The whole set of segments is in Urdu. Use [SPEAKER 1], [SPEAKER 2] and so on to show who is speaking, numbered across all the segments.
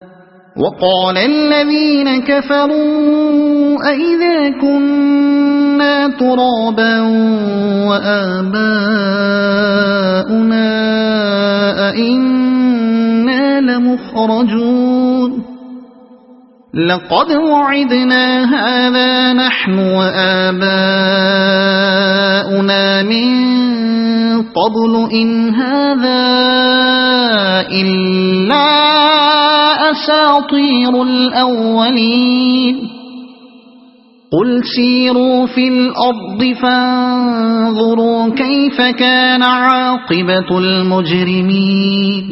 [SPEAKER 1] وقال الذين كفروا أئذا كنا ترابا وآباؤنا أئنا لمخرجون لقد وعدنا هذا نحن وآباؤنا من قبل إن هذا إلا أساطير الأولين قل سيروا في الأرض فانظروا كيف كان عاقبة المجرمين.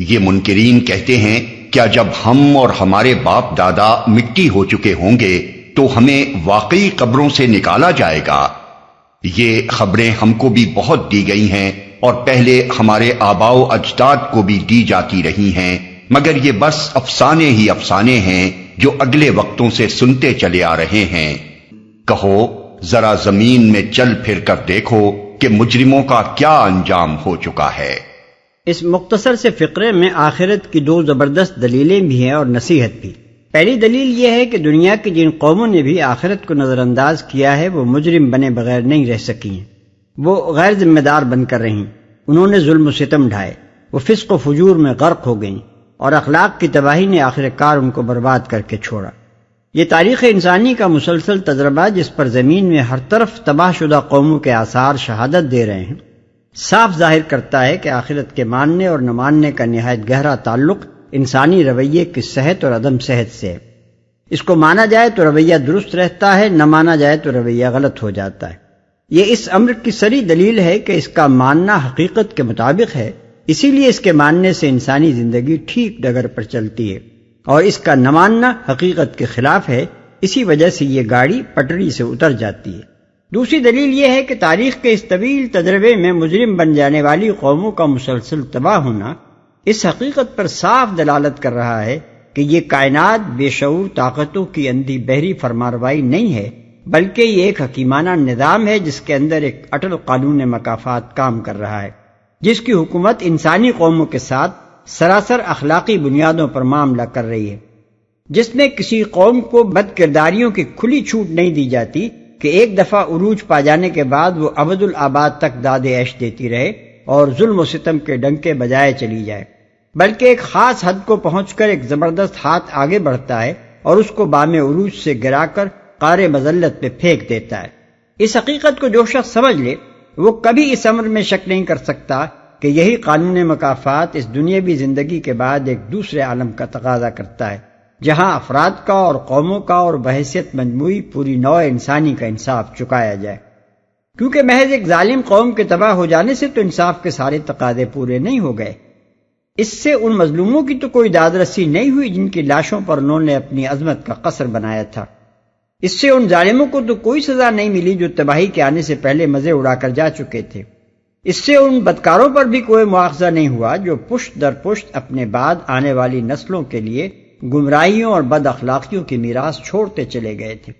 [SPEAKER 2] یہ منکرین کہتے ہیں کیا جب ہم اور ہمارے باپ دادا مٹی ہو چکے ہوں گے تو ہمیں واقعی قبروں سے نکالا جائے گا؟ یہ خبریں ہم کو بھی بہت دی گئی ہیں اور پہلے ہمارے آباء و اجداد کو بھی دی جاتی رہی ہیں، مگر یہ بس افسانے ہی افسانے ہیں جو اگلے وقتوں سے سنتے چلے آ رہے ہیں۔ کہو ذرا زمین میں چل پھر کر دیکھو کہ مجرموں کا کیا انجام ہو چکا ہے۔
[SPEAKER 3] اس مختصر سے فقرے میں آخرت کی دو زبردست دلیلیں بھی ہیں اور نصیحت بھی۔ پہلی دلیل یہ ہے کہ دنیا کی جن قوموں نے بھی آخرت کو نظر انداز کیا ہے وہ مجرم بنے بغیر نہیں رہ سکی ہیں، وہ غیر ذمہ دار بن کر رہیں، انہوں نے ظلم و ستم ڈھائے، وہ فسق و فجور میں غرق ہو گئیں اور اخلاق کی تباہی نے آخر کار ان کو برباد کر کے چھوڑا۔ یہ تاریخ انسانی کا مسلسل تجربہ جس پر زمین میں ہر طرف تباہ شدہ قوموں کے آثار شہادت دے رہے ہیں، صاف ظاہر کرتا ہے کہ آخرت کے ماننے اور نہ ماننے کا نہایت گہرا تعلق انسانی رویے کی صحت اور عدم صحت سے ہے۔ اس کو مانا جائے تو رویہ درست رہتا ہے، نہ مانا جائے تو رویہ غلط ہو جاتا ہے۔ یہ اس امر کی صریح دلیل ہے کہ اس کا ماننا حقیقت کے مطابق ہے، اسی لیے اس کے ماننے سے انسانی زندگی ٹھیک ڈگر پر چلتی ہے، اور اس کا نہ ماننا حقیقت کے خلاف ہے، اسی وجہ سے یہ گاڑی پٹری سے اتر جاتی ہے۔ دوسری دلیل یہ ہے کہ تاریخ کے اس طویل تجربے میں مجرم بن جانے والی قوموں کا مسلسل تباہ ہونا اس حقیقت پر صاف دلالت کر رہا ہے کہ یہ کائنات بے شعور طاقتوں کی اندھی بہری فرمانروائی نہیں ہے، بلکہ یہ ایک حکیمانہ نظام ہے جس کے اندر ایک اٹل قانون مکافات کام کر رہا ہے، جس کی حکومت انسانی قوموں کے ساتھ سراسر اخلاقی بنیادوں پر معاملہ کر رہی ہے، جس میں کسی قوم کو بد کرداریوں کی کھلی چھوٹ نہیں دی جاتی کہ ایک دفعہ عروج پا جانے کے بعد وہ ابد الآباد تک داد عیش دیتی رہے اور ظلم و ستم کے ڈنکے بجائے چلی جائے، بلکہ ایک خاص حد کو پہنچ کر ایک زبردست ہاتھ آگے بڑھتا ہے اور اس کو بام عروج سے گرا کر قعر مذلت پہ پھینک دیتا ہے۔ اس حقیقت کو جو شخص سمجھ لے وہ کبھی اس امر میں شک نہیں کر سکتا کہ یہی قانون مکافات اس دنیاوی زندگی کے بعد ایک دوسرے عالم کا تقاضا کرتا ہے، جہاں افراد کا اور قوموں کا اور بحیثیت مجموعی پوری نوع انسانی کا انصاف چکایا جائے، کیونکہ محض ایک ظالم قوم کے تباہ ہو جانے سے تو انصاف کے سارے تقاضے پورے نہیں ہو گئے، اس سے ان مظلوموں کی تو کوئی داد رسی نہیں ہوئی جن کی لاشوں پر انہوں نے اپنی عظمت کا قصر بنایا تھا، اس سے ان ظالموں کو تو کوئی سزا نہیں ملی جو تباہی کے آنے سے پہلے مزے اڑا کر جا چکے تھے، اس سے ان بدکاروں پر بھی کوئی مواخذہ نہیں ہوا جو پشت در پشت اپنے بعد آنے والی نسلوں کے لیے گمراہیوں اور بد اخلاقیوں کی میراث چھوڑتے چلے گئے تھے۔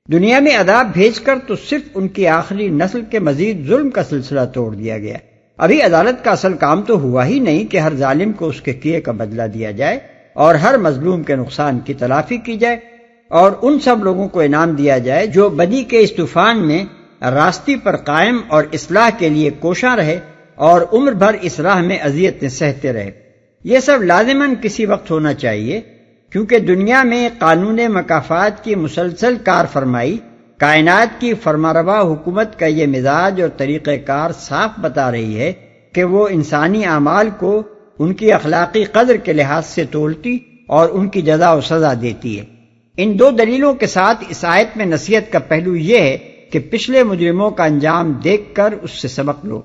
[SPEAKER 3] دنیا میں عذاب بھیج کر تو صرف ان کی آخری نسل کے مزید ظلم کا سلسلہ توڑ دیا گیا، ابھی عدالت کا اصل کام تو ہوا ہی نہیں کہ ہر ظالم کو اس کے کیے کا بدلہ دیا جائے اور ہر مظلوم کے نقصان کی تلافی کی جائے اور ان سب لوگوں کو انعام دیا جائے جو بدی کے اس طوفان میں راستی پر قائم اور اصلاح کے لیے کوشاں رہے اور عمر بھر اس راہ میں اذیتیں سہتے رہے۔ یہ سب لازماً کسی وقت ہونا چاہیے، کیونکہ دنیا میں قانون مکافات کی مسلسل کار فرمائی کائنات کی فرمانروا حکومت کا یہ مزاج اور طریقہ کار صاف بتا رہی ہے کہ وہ انسانی اعمال کو ان کی اخلاقی قدر کے لحاظ سے تولتی اور ان کی جزا و سزا دیتی ہے۔ ان دو دلیلوں کے ساتھ اس آیت میں نصیحت کا پہلو یہ ہے کہ پچھلے مجرموں کا انجام دیکھ کر اس سے سبق لو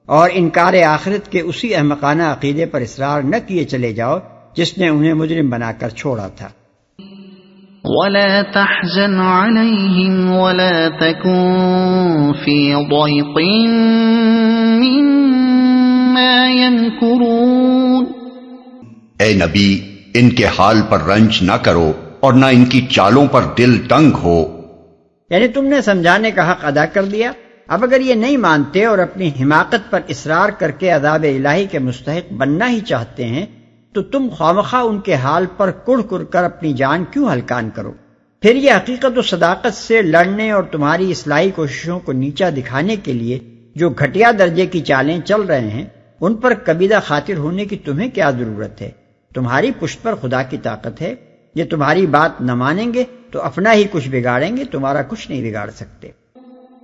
[SPEAKER 3] اور انکار آخرت کے اسی احمقانہ عقیدے پر اصرار نہ کیے چلے جاؤ جس نے انہیں مجرم بنا کر چھوڑا تھا۔
[SPEAKER 1] وَلَا تَحْزَنْ عَلَيْهِمْ وَلَا تَكُنْ فِي ضَيْقٍ مِّمَّا يَمْكُرُونَ۔
[SPEAKER 2] اے نبی ان کے حال پر رنج نہ کرو اور نہ ان کی چالوں پر دل تنگ ہو۔
[SPEAKER 3] یعنی تم نے سمجھانے کا حق ادا کر دیا، اب اگر یہ نہیں مانتے اور اپنی حماقت پر اصرار کر کے عذاب الہی کے مستحق بننا ہی چاہتے ہیں تو تم خوامخواہ ان کے حال پر کڑھ کر کر اپنی جان کیوں ہلکان کرو؟ پھر یہ حقیقت و صداقت سے لڑنے اور تمہاری اصلاحی کوششوں کو نیچا دکھانے کے لیے جو گھٹیا درجے کی چالیں چل رہے ہیں، ان پر کبیدہ خاطر ہونے کی تمہیں کیا ضرورت ہے؟ تمہاری پشت پر خدا کی طاقت ہے، یہ تمہاری بات نہ مانیں گے تو اپنا ہی کچھ بگاڑیں گے، تمہارا کچھ نہیں بگاڑ سکتے۔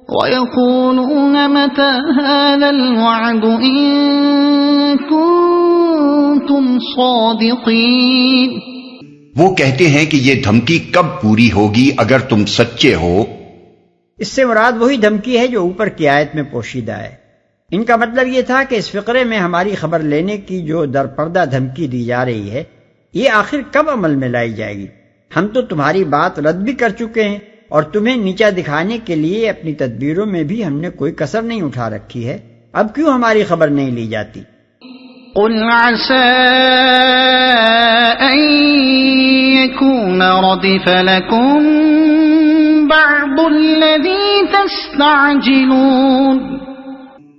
[SPEAKER 1] وَيَقُولُونَ مَتَى هَذَا الْوَعْدُ إِن كُنتُمْ صَادِقِينَ۔
[SPEAKER 2] وہ کہتے ہیں کہ یہ دھمکی کب پوری ہوگی اگر تم سچے ہو۔
[SPEAKER 3] اس سے مراد وہی دھمکی ہے جو اوپر کی آیت میں پوشیدہ ہے۔ ان کا مطلب یہ تھا کہ اس فقرے میں ہماری خبر لینے کی جو درپردہ دھمکی دی جا رہی ہے، یہ آخر کب عمل میں لائی جائے گی؟ ہم تو تمہاری بات رد بھی کر چکے ہیں، اور تمہیں نیچا دکھانے کے لیے اپنی تدبیروں میں بھی ہم نے کوئی کسر نہیں اٹھا رکھی ہے، اب کیوں ہماری خبر نہیں لی جاتی؟
[SPEAKER 1] قُلْ عَسَىٰ أَن يَكُونَ رَدِفَ لَكُم بَعْضُ الَّذِي تَسْتَعْجِلُونَ۔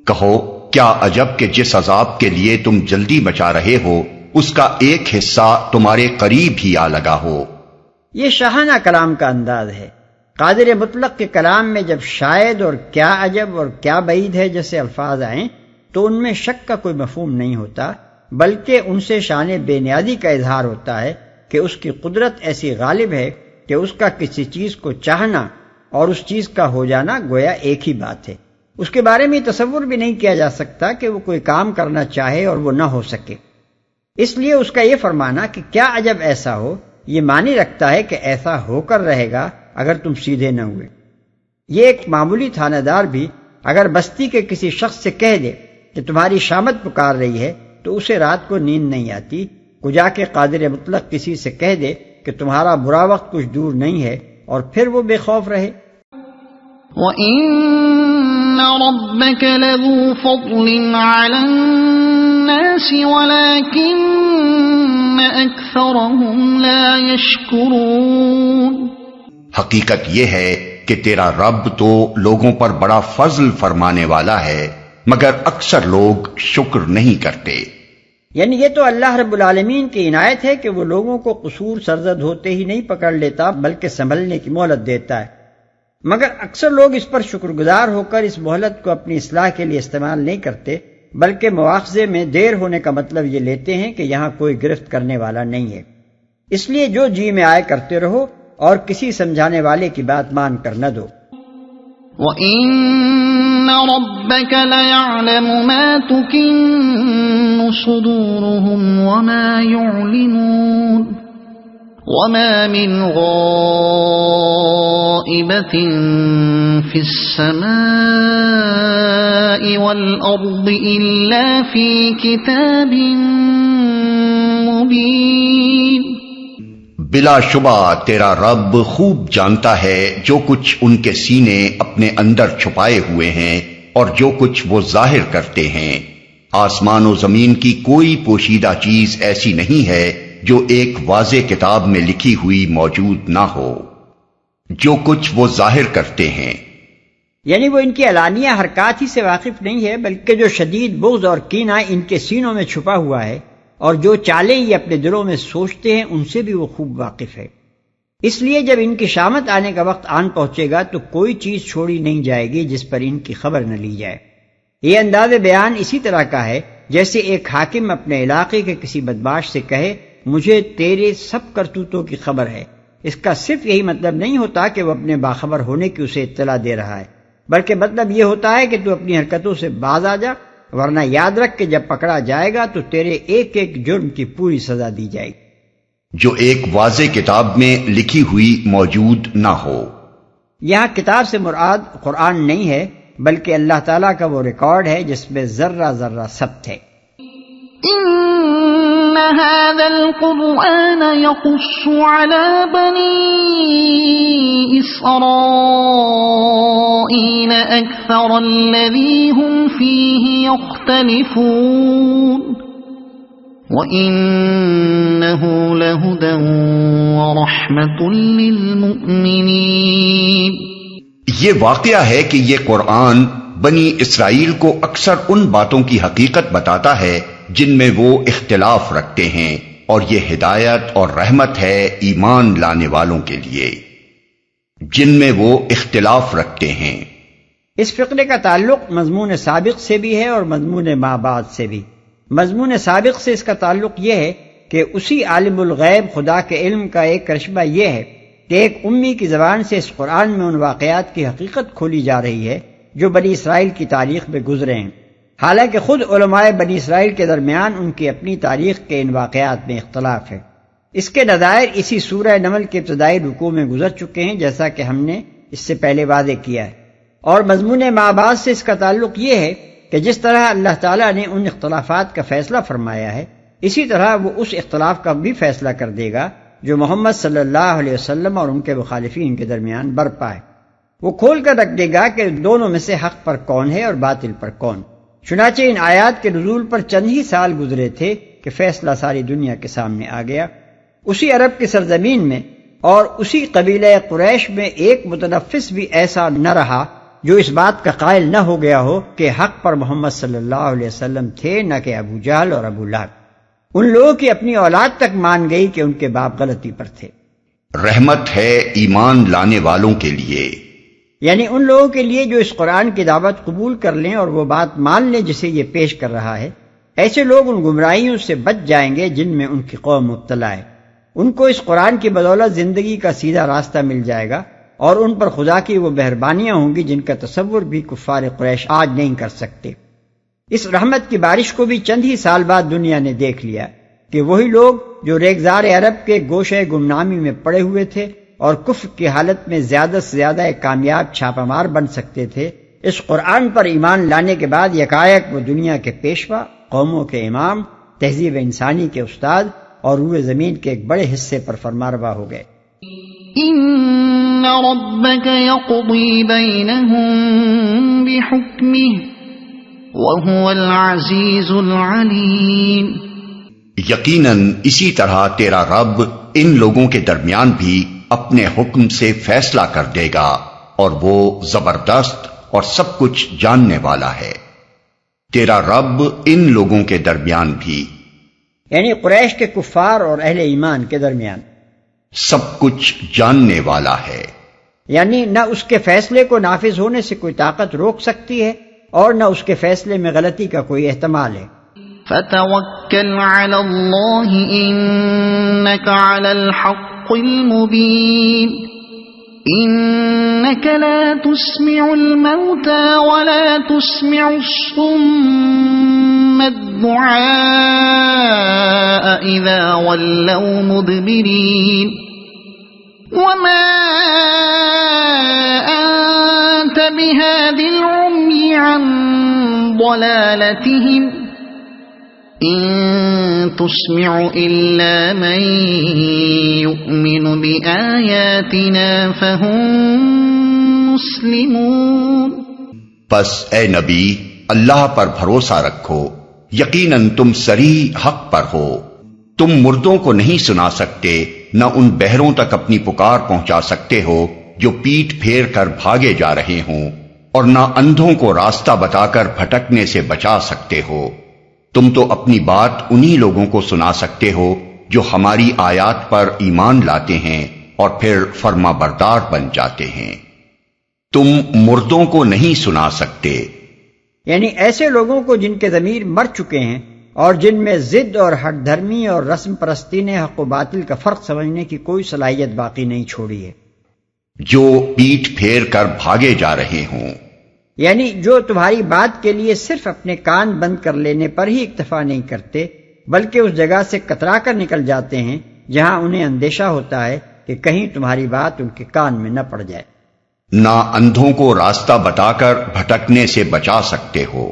[SPEAKER 2] کہو کیا عجب کہ جس عذاب کے لیے تم جلدی مچا رہے ہو اس کا ایک حصہ تمہارے قریب ہی آ لگا ہو۔
[SPEAKER 3] یہ شاہانہ کلام کا انداز ہے۔ قادر مطلق کے کلام میں جب شاید اور کیا عجب اور کیا بعید ہے جیسے الفاظ آئیں تو ان میں شک کا کوئی مفہوم نہیں ہوتا، بلکہ ان سے شان بے نیازی کا اظہار ہوتا ہے کہ اس کی قدرت ایسی غالب ہے کہ اس کا کسی چیز کو چاہنا اور اس چیز کا ہو جانا گویا ایک ہی بات ہے۔ اس کے بارے میں تصور بھی نہیں کیا جا سکتا کہ وہ کوئی کام کرنا چاہے اور وہ نہ ہو سکے۔ اس لیے اس کا یہ فرمانا کہ کیا عجب ایسا ہو، یہ معنی رکھتا ہے کہ ایسا ہو کر رہے گا اگر تم سیدھے نہ ہوئے۔ یہ ایک معمولی تھانہ دار بھی اگر بستی کے کسی شخص سے کہہ دے کہ تمہاری شامت پکار رہی ہے تو اسے رات کو نیند نہیں آتی، کجا کے قادر مطلق کسی سے کہہ دے کہ تمہارا برا وقت کچھ دور نہیں ہے اور پھر وہ بے خوف رہے۔
[SPEAKER 1] وَإِنَّ رَبَّكَ لَذُو فَضْلٍ عَلَى النَّاسِ وَلَكِنَّ أَكْثَرَهُمْ لَا يَشْكُرُونَ۔
[SPEAKER 2] حقیقت یہ ہے کہ تیرا رب تو لوگوں پر بڑا فضل فرمانے والا ہے، مگر اکثر لوگ شکر نہیں کرتے۔
[SPEAKER 3] یعنی یہ تو اللہ رب العالمین کی عنایت ہے کہ وہ لوگوں کو قصور سرزد ہوتے ہی نہیں پکڑ لیتا بلکہ سنبھلنے کی مہلت دیتا ہے، مگر اکثر لوگ اس پر شکر گزار ہو کر اس مہلت کو اپنی اصلاح کے لیے استعمال نہیں کرتے، بلکہ مواخذے میں دیر ہونے کا مطلب یہ لیتے ہیں کہ یہاں کوئی گرفت کرنے والا نہیں ہے، اس لیے جو جی میں آئے کرتے رہو اور کسی سمجھانے والے کی بات مان کر نہ دو۔
[SPEAKER 1] وَإِنَّ رَبَّكَ لَيَعْلَمُ مَا تُكِنُّ صُدُورُهُمْ وَمَا يُعْلِنُونَ وَمَا مِنْ غَائِبَةٍ فِي السَّمَاءِ وَالْأَرْضِ إِلَّا فِي كِتَابٍ مُبِينٍ۔
[SPEAKER 2] بلا شبہ تیرا رب خوب جانتا ہے جو کچھ ان کے سینے اپنے اندر چھپائے ہوئے ہیں اور جو کچھ وہ ظاہر کرتے ہیں۔ آسمان و زمین کی کوئی پوشیدہ چیز ایسی نہیں ہے جو ایک واضح کتاب میں لکھی ہوئی موجود نہ ہو۔ جو کچھ وہ ظاہر کرتے ہیں،
[SPEAKER 3] یعنی وہ ان کی علانیہ حرکات ہی سے واقف نہیں ہے، بلکہ جو شدید بغض اور کینہ ان کے سینوں میں چھپا ہوا ہے اور جو چالیں یہ اپنے دلوں میں سوچتے ہیں ان سے بھی وہ خوب واقف ہے۔ اس لیے جب ان کی شامت آنے کا وقت آن پہنچے گا تو کوئی چیز چھوڑی نہیں جائے گی جس پر ان کی خبر نہ لی جائے۔ یہ انداز بیان اسی طرح کا ہے جیسے ایک حاکم اپنے علاقے کے کسی بدمعاش سے کہے مجھے تیرے سب کرتوتوں کی خبر ہے۔ اس کا صرف یہی مطلب نہیں ہوتا کہ وہ اپنے باخبر ہونے کی اسے اطلاع دے رہا ہے، بلکہ مطلب یہ ہوتا ہے کہ تو اپنی حرکتوں سے باز آ جا، ورنہ یاد رکھ کہ جب پکڑا جائے گا تو تیرے ایک ایک جرم کی پوری سزا دی جائے گی۔
[SPEAKER 2] جو ایک واضح کتاب میں لکھی ہوئی موجود نہ ہو۔
[SPEAKER 3] یہاں کتاب سے مراد قرآن نہیں ہے بلکہ اللہ تعالیٰ کا وہ ریکارڈ ہے جس میں ذرہ ذرہ ثبت ہے۔
[SPEAKER 1] إن هذا القرآن يقص على بني إسرائيل أكثر الذي هم فيه يختلفون وإنه لهدى ورحمة للمؤمنين۔
[SPEAKER 2] یہ واقعہ ہے کہ یہ قرآن بنی اسرائیل کو اکثر ان باتوں کی حقیقت بتاتا ہے جن میں وہ اختلاف رکھتے ہیں، اور یہ ہدایت اور رحمت ہے ایمان لانے والوں کے لیے جن میں وہ اختلاف رکھتے ہیں۔
[SPEAKER 3] اس فقرے کا تعلق مضمون سابق سے بھی ہے اور مضمون ما بعد سے بھی۔ مضمون سابق سے اس کا تعلق یہ ہے کہ اسی عالم الغیب خدا کے علم کا ایک کرشمہ یہ ہے کہ ایک امی کی زبان سے اس قرآن میں ان واقعات کی حقیقت کھولی جا رہی ہے جو بنی اسرائیل کی تاریخ میں گزرے ہیں، حالانکہ خود علماء بنی اسرائیل کے درمیان ان کی اپنی تاریخ کے ان واقعات میں اختلاف ہے۔ اس کے نظائر اسی سورہ نمل کے ابتدائی رکوع میں گزر چکے ہیں، جیسا کہ ہم نے اس سے پہلے واضح کیا ہے۔ اور مضمون ما بعد سے اس کا تعلق یہ ہے کہ جس طرح اللہ تعالیٰ نے ان اختلافات کا فیصلہ فرمایا ہے، اسی طرح وہ اس اختلاف کا بھی فیصلہ کر دے گا جو محمد صلی اللہ علیہ وسلم اور ان کے مخالفین کے درمیان برپا ہے۔ وہ کھول کر رکھ دے گا کہ دونوں میں سے حق پر کون ہے اور باطل پر کون۔ چنانچہ ان آیات کے نزول پر چند ہی سال گزرے تھے کہ فیصلہ ساری دنیا کے سامنے آ گیا۔ اسی عرب کی سرزمین میں اور اسی قبیلہ قریش میں ایک متنفس بھی ایسا نہ رہا جو اس بات کا قائل نہ ہو گیا ہو کہ حق پر محمد صلی اللہ علیہ وسلم تھے، نہ کہ ابو جہل اور ابو لہب۔ ان لوگوں کی اپنی اولاد تک مان گئی کہ ان کے باپ غلطی پر تھے۔
[SPEAKER 2] رحمت ہے ایمان لانے والوں کے لیے،
[SPEAKER 3] یعنی ان لوگوں کے لیے جو اس قرآن کی دعوت قبول کر لیں اور وہ بات مان لیں جسے یہ پیش کر رہا ہے۔ ایسے لوگ ان گمراہیوں سے بچ جائیں گے جن میں ان کی قوم مبتلا ہے۔ ان کو اس قرآن کی بدولت زندگی کا سیدھا راستہ مل جائے گا اور ان پر خدا کی وہ مہربانیاں ہوں گی جن کا تصور بھی کفار قریش آج نہیں کر سکتے۔ اس رحمت کی بارش کو بھی چند ہی سال بعد دنیا نے دیکھ لیا کہ وہی لوگ جو ریگزار عرب کے گوشے گمنامی میں پڑے ہوئے تھے اور کفر کی حالت میں زیادہ سے زیادہ ایک کامیاب چھاپہ مار بن سکتے تھے، اس قرآن پر ایمان لانے کے بعد یکایک وہ دنیا کے پیشوا، قوموں کے امام، تہذیب انسانی کے استاد اور روئے زمین کے ایک بڑے حصے پر فرمانروا ہو گئے۔
[SPEAKER 1] ان ربک یقضی بینہم بحکمہ وَهُوَ الْعَزِيزُ الْعَلِيمُ۔
[SPEAKER 2] یقیناً اسی طرح تیرا رب ان لوگوں کے درمیان بھی اپنے حکم سے فیصلہ کر دے گا اور وہ زبردست اور سب کچھ جاننے والا ہے۔ تیرا رب ان لوگوں کے درمیان بھی،
[SPEAKER 3] یعنی قریش کے کفار اور اہل ایمان کے درمیان،
[SPEAKER 2] سب کچھ جاننے والا ہے۔
[SPEAKER 3] یعنی نہ اس کے فیصلے کو نافذ ہونے سے کوئی طاقت روک سکتی ہے اور نہ اس کے فیصلے میں غلطی کا کوئی احتمال ہے۔
[SPEAKER 1] فتوکل علی اللہ انک علی الحق المبین انک لا تسمع الموتى ولا تسمع الصم الدعاء اذا ولوا مدبرین وما انت بهادي العمي عن ضلالتهم ان تسمع الا من يؤمن بآياتنا فهم مسلمون۔
[SPEAKER 2] پس اے نبی اللہ پر بھروسہ رکھو، یقیناً تم صریح حق پر ہو۔ تم مردوں کو نہیں سنا سکتے، نہ ان بہروں تک اپنی پکار پہنچا سکتے ہو جو پیٹ پھیر کر بھاگے جا رہے ہوں، اور نہ اندھوں کو راستہ بتا کر بھٹکنے سے بچا سکتے ہو۔ تم تو اپنی بات انہی لوگوں کو سنا سکتے ہو جو ہماری آیات پر ایمان لاتے ہیں اور پھر فرما بردار بن جاتے ہیں۔ تم مردوں کو نہیں سنا سکتے،
[SPEAKER 3] یعنی ایسے لوگوں کو جن کے ضمیر مر چکے ہیں اور جن میں ضد اور ہٹ دھرمی اور رسم پرستی نے حق و باطل کا فرق سمجھنے کی کوئی صلاحیت باقی نہیں چھوڑی ہے۔
[SPEAKER 2] جو پیٹ پھیر کر بھاگے جا رہے ہوں،
[SPEAKER 3] یعنی جو تمہاری بات کے لیے صرف اپنے کان بند کر لینے پر ہی اکتفا نہیں کرتے بلکہ اس جگہ سے کترا کر نکل جاتے ہیں جہاں انہیں اندیشہ ہوتا ہے کہ کہیں تمہاری بات ان کے کان میں نہ پڑ جائے۔
[SPEAKER 2] نہ اندھوں کو راستہ بتا کر بھٹکنے سے بچا سکتے ہو،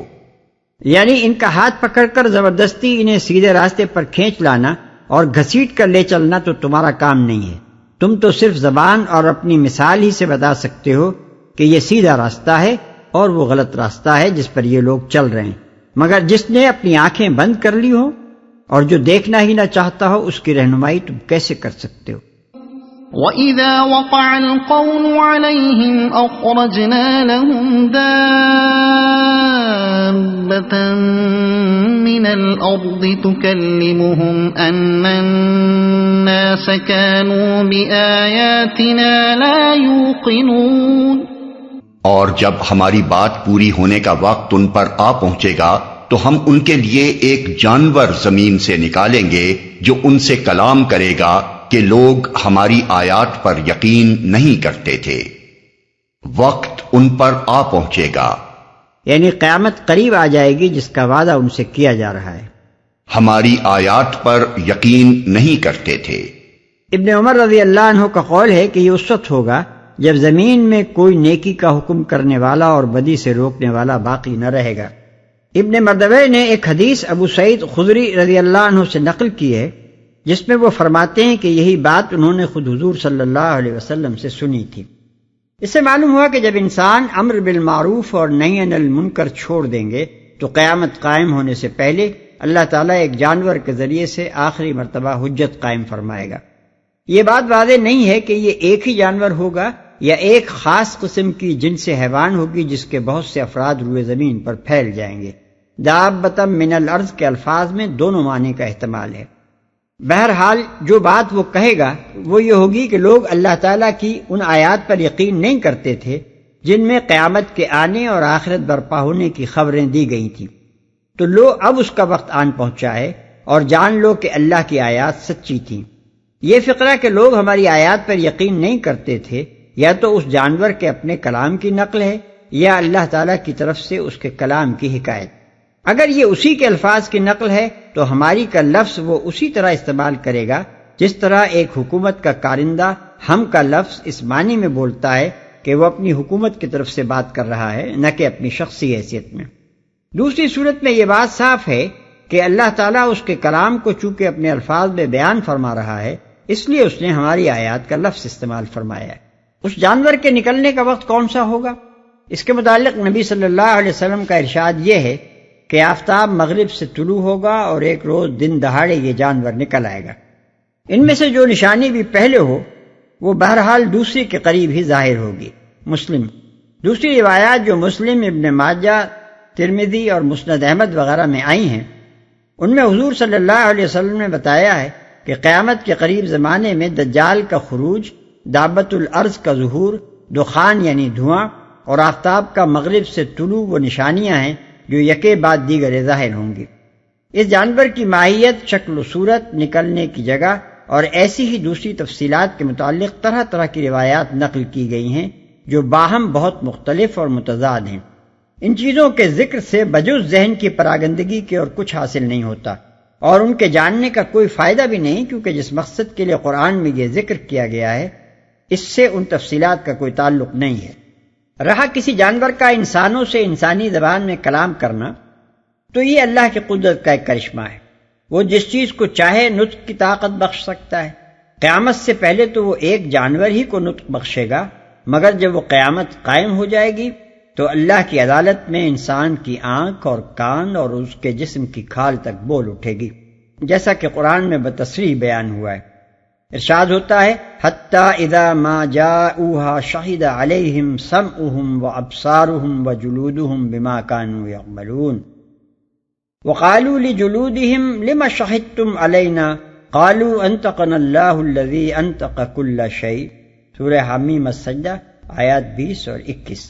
[SPEAKER 3] یعنی ان کا ہاتھ پکڑ کر زبردستی انہیں سیدھے راستے پر کھینچ لانا اور گھسیٹ کر لے چلنا تو تمہارا کام نہیں ہے۔ تم تو صرف زبان اور اپنی مثال ہی سے بتا سکتے ہو کہ یہ سیدھا راستہ ہے اور وہ غلط راستہ ہے جس پر یہ لوگ چل رہے ہیں، مگر جس نے اپنی آنکھیں بند کر لی ہو اور جو دیکھنا ہی نہ چاہتا ہو اس کی رہنمائی تم کیسے کر سکتے ہو؟
[SPEAKER 1] وَإِذَا وَقَعَ الْقَوْلُ عَلَيْهِمْ أَخْرَجْنَا لَهُمْ دَابَّةً مِّنَ من الأرض تكلمهم أن الناس كانوا بآياتنا لا يوقنون۔
[SPEAKER 2] اور جب ہماری بات پوری ہونے کا وقت ان پر آ پہنچے گا تو ہم ان کے لیے ایک جانور زمین سے نکالیں گے جو ان سے کلام کرے گا کہ لوگ ہماری آیات پر یقین نہیں کرتے تھے۔ وقت ان پر آ پہنچے گا،
[SPEAKER 3] یعنی قیامت قریب آ جائے گی جس کا وعدہ ان سے کیا جا رہا ہے۔
[SPEAKER 2] ہماری آیات پر یقین نہیں کرتے تھے۔
[SPEAKER 3] ابن عمر رضی اللہ عنہ کا قول ہے کہ یہ اس وقت ہوگا جب زمین میں کوئی نیکی کا حکم کرنے والا اور بدی سے روکنے والا باقی نہ رہے گا۔ ابن مردوے نے ایک حدیث ابو سعید خدری رضی اللہ عنہ سے نقل کی ہے جس میں وہ فرماتے ہیں کہ یہی بات انہوں نے خود حضور صلی اللہ علیہ وسلم سے سنی تھی۔ اس سے معلوم ہوا کہ جب انسان امر بالمعروف اور نہی عن المنکر چھوڑ دیں گے تو قیامت قائم ہونے سے پہلے اللہ تعالیٰ ایک جانور کے ذریعے سے آخری مرتبہ حجت قائم فرمائے گا۔ یہ بات واضح نہیں ہے کہ یہ ایک ہی جانور ہوگا یا ایک خاص قسم کی جنس حیوان ہوگی جس کے بہت سے افراد روئے زمین پر پھیل جائیں گے۔ دابۃ من الارض کے الفاظ میں دونوں معنی کا احتمال ہے۔ بہرحال جو بات وہ کہے گا وہ یہ ہوگی کہ لوگ اللہ تعالیٰ کی ان آیات پر یقین نہیں کرتے تھے جن میں قیامت کے آنے اور آخرت برپا ہونے کی خبریں دی گئی تھیں، تو لو اب اس کا وقت آن پہنچا ہے اور جان لو کہ اللہ کی آیات سچی تھیں۔ یہ فقرہ کہ لوگ ہماری آیات پر یقین نہیں کرتے تھے یا تو اس جانور کے اپنے کلام کی نقل ہے یا اللہ تعالیٰ کی طرف سے اس کے کلام کی حکایت۔ اگر یہ اسی کے الفاظ کی نقل ہے تو ہماری کا لفظ وہ اسی طرح استعمال کرے گا جس طرح ایک حکومت کا کارندہ ہم کا لفظ اس معنی میں بولتا ہے کہ وہ اپنی حکومت کی طرف سے بات کر رہا ہے، نہ کہ اپنی شخصی حیثیت میں۔ دوسری صورت میں یہ بات صاف ہے کہ اللہ تعالیٰ اس کے کلام کو چونکہ اپنے الفاظ میں بیان فرما رہا ہے اس لیے اس نے ہماری آیات کا لفظ استعمال فرمایا ہے۔ اس جانور کے نکلنے کا وقت کون سا ہوگا؟ اس کے متعلق نبی صلی اللہ علیہ وسلم کا ارشاد یہ ہے کہ آفتاب مغرب سے طلوع ہوگا اور ایک روز دن دہاڑے یہ جانور نکل آئے گا۔ ان میں سے جو نشانی بھی پہلے ہو وہ بہرحال دوسری کے قریب ہی ظاہر ہوگی۔ مسلم۔ دوسری روایات جو مسلم، ابن ماجہ، ترمذی اور مسند احمد وغیرہ میں آئی ہیں ان میں حضور صلی اللہ علیہ وسلم نے بتایا ہے کہ قیامت کے قریب زمانے میں دجال کا خروج، دابۃ الارض کا ظہور، دخان یعنی دھواں اور آفتاب کا مغرب سے طلوع وہ نشانیاں ہیں جو یکے بعد دیگر ظاہر ہوں گی۔ اس جانور کی ماہیت، شکل و صورت، نکلنے کی جگہ اور ایسی ہی دوسری تفصیلات کے متعلق طرح طرح کی روایات نقل کی گئی ہیں جو باہم بہت مختلف اور متضاد ہیں۔ ان چیزوں کے ذکر سے بجز ذہن کی پراگندگی کے اور کچھ حاصل نہیں ہوتا اور ان کے جاننے کا کوئی فائدہ بھی نہیں، کیونکہ جس مقصد کے لیے قرآن میں یہ ذکر کیا گیا ہے اس سے ان تفصیلات کا کوئی تعلق نہیں ہے۔ رہا کسی جانور کا انسانوں سے انسانی زبان میں کلام کرنا تو یہ اللہ کی قدرت کا ایک کرشمہ ہے۔ وہ جس چیز کو چاہے نطق کی طاقت بخش سکتا ہے۔ قیامت سے پہلے تو وہ ایک جانور ہی کو نطق بخشے گا، مگر جب وہ قیامت قائم ہو جائے گی تو اللہ کی عدالت میں انسان کی آنکھ اور کان اور اس کے جسم کی کھال تک بول اٹھے گی، جیسا کہ قرآن میں بتصریح بیان ہوا ہے۔ ارشاد ہوتا ہے حتی اذا ما جاؤوها شہد علیہم سمعهم وابصارهم وجلودهم بما كانوا يعملون وقالوا لجلودهم لما شہدتم علینا قالوا انطقنا اللہ الذی انطق كل شیء۔ سورہ حمیم السجدہ آیات 20 اور 21۔